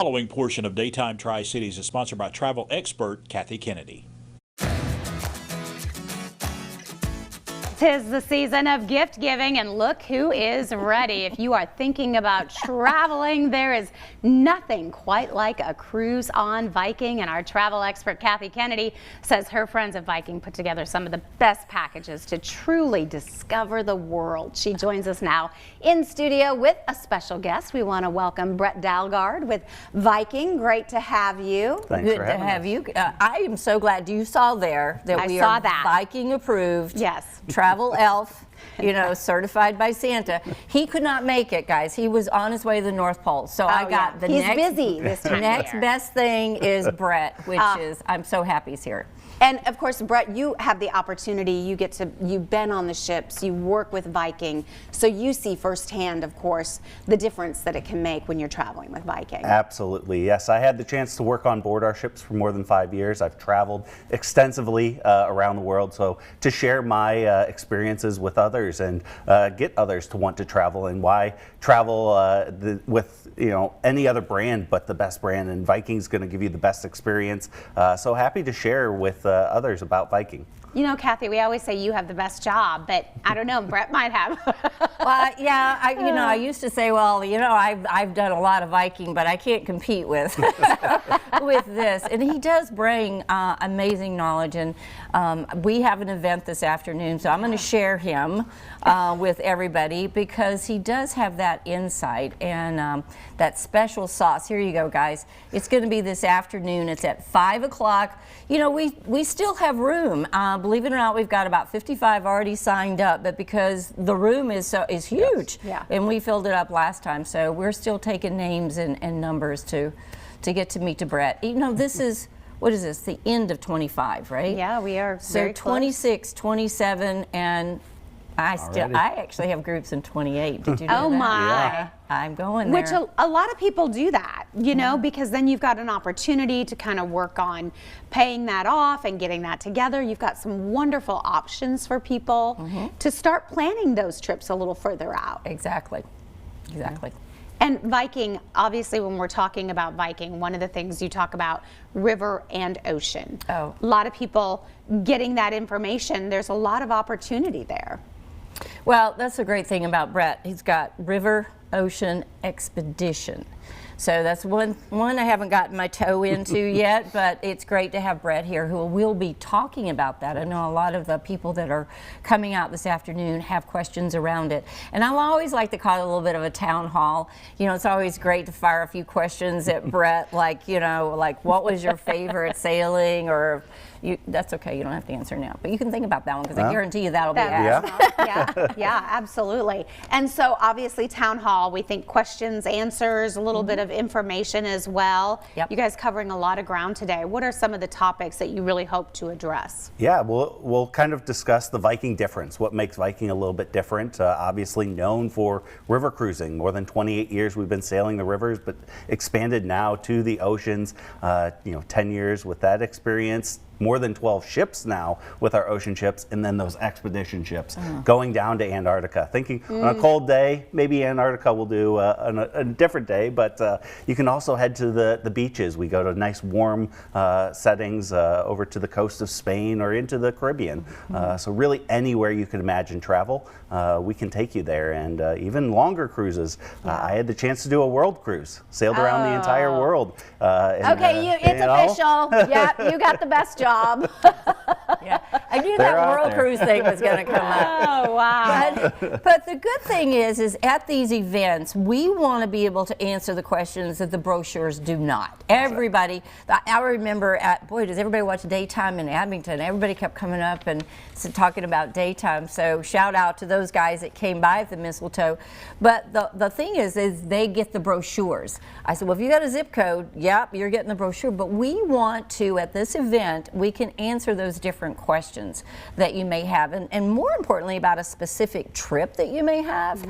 Following portion of Daytime Tri-Cities is sponsored by travel expert Kathy Kennedy. 'Tis the season of gift giving, and look who is ready. If you are thinking about traveling, there is nothing quite like a cruise on Viking, and our travel expert Kathy Kennedy says her friends at Viking put together some of the best packages to truly discover the world. She joins us now in studio with a special guest. We want to welcome Bret Dalgaard with Viking. Great to have you. Thanks for having us. You. I am so glad you saw there that we saw are that. Viking approved. Yes. Travel elf, you know, certified by Santa. He could not make it, guys. He was on his way to the North Pole. So I got the He's next busy this time next best thing is Bret, which is I'm so happy he's here. And of course, Bret, you have the opportunity, you've been on the ships, you work with Viking, so you see firsthand, of course, the difference that it can make when you're traveling with Viking. Absolutely, yes. I had the chance to work on board our ships for more than 5 years. I've traveled extensively around the world, so to share my experiences with others and get others to want to travel, and why travel with any other brand but the best brand, and Viking's going to give you the best experience. So happy to share with others about Viking. You know, Kathy, we always say you have the best job, but I don't know, Bret might have. Well, yeah, I used to say, well, I've done a lot of Viking, but I can't compete with with this. And he does bring amazing knowledge, and we have an event this afternoon, so I'm going to share him with everybody because he does have that insight and that special sauce. Here you go, guys. It's going to be this afternoon. It's at 5 o'clock. You know, we still have room. Believe it or not, we've got about 55 already signed up, but because the room is huge, yes. And we filled it up last time, so we're still taking names and numbers to get to meet Bret. You know, this is, what is this, the end of 25, right? Yeah, we are so very 26, 27, and I actually have groups in 28. Did you know oh that? my. Yeah, I'm going there. Which a lot of people do that, you know, because then you've got an opportunity to kind of work on paying that off and getting that together. You've got some wonderful options for people to start planning those trips a little further out. Exactly. Exactly. And Viking, obviously, when we're talking about Viking, one of the things you talk about, river and ocean. Oh. A lot of people getting that information, there's a lot of opportunity there. Well, that's the great thing about Bret. He's got river, ocean, expedition. So that's one I haven't gotten my toe into yet, but it's great to have Bret here who will be talking about that. I know a lot of the people that are coming out this afternoon have questions around it. And I always like to call it a little bit of a town hall. You know, it's always great to fire a few questions at Bret, like, like what was your favorite sailing, or that's okay, you don't have to answer now, but you can think about that one because I guarantee you that'll be asked. Yeah, absolutely. And so obviously town hall, we think questions, answers, a little bit of information as well. Yep. You guys covering a lot of ground today. What are some of the topics that you really hope to address? Yeah, we'll kind of discuss the Viking difference, what makes Viking a little bit different. Obviously known for river cruising. More than 28 years we've been sailing the rivers, but expanded now to the oceans. 10 years with that experience. More than 12 ships now with our ocean ships, and then those expedition ships going down to Antarctica. Thinking on a cold day, maybe Antarctica will do on a different day, but you can also head to the beaches. We go to nice warm settings over to the coast of Spain or into the Caribbean. So really anywhere you can imagine travel, we can take you there, and even longer cruises. I had the chance to do a world cruise, sailed around the entire world. It's official. Yep, you got the best job. Yeah, I knew that world cruise thing was going to come up. Oh, wow. But the good thing is at these events, we want to be able to answer the questions that the brochures do not. Everybody, I remember does everybody watch Daytime in Abington? Everybody kept coming up and talking about Daytime. So shout out to those guys that came by at the mistletoe. But the thing is they get the brochures. I said, well, if you got a zip code, yep, you're getting the brochure. But we want to, at this event, we can answer those different questions that you may have, and more importantly about a specific trip that you may have.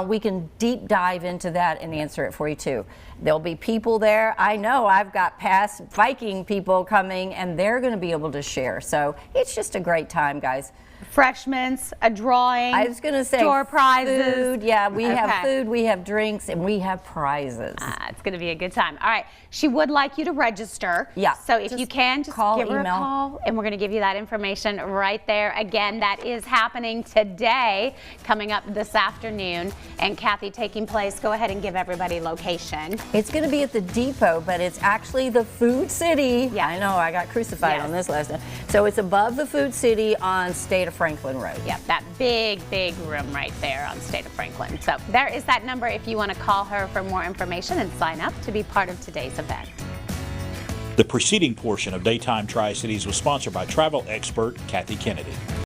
We can deep dive into that and answer it for you too. There'll be people there. I know I've got past Viking people coming, and they're going to be able to share. So it's just a great time, guys. Refreshments, a drawing. I was going to say store prizes. Food. Yeah, we have Okay. food, we have drinks, and we have prizes. It's going to be a good time. All right. She would like you to register. Yeah. So if Just you can, just call, give her email. a call, and we're going to give you that information right there. Again, that is happening today, coming up this afternoon. And Kathy, taking place, go ahead and give everybody location. It's going to be at the depot, but it's actually the Food City. Yeah. I know, I got crucified Yes. on this last time. So it's above the Food City on State of Franklin Road. Yep, that big room right there on State of Franklin. So there is that number if you want to call her for more information and sign up to be part of today's event. The preceding portion of Daytime Tri-Cities was sponsored by travel expert Kathy Kennedy.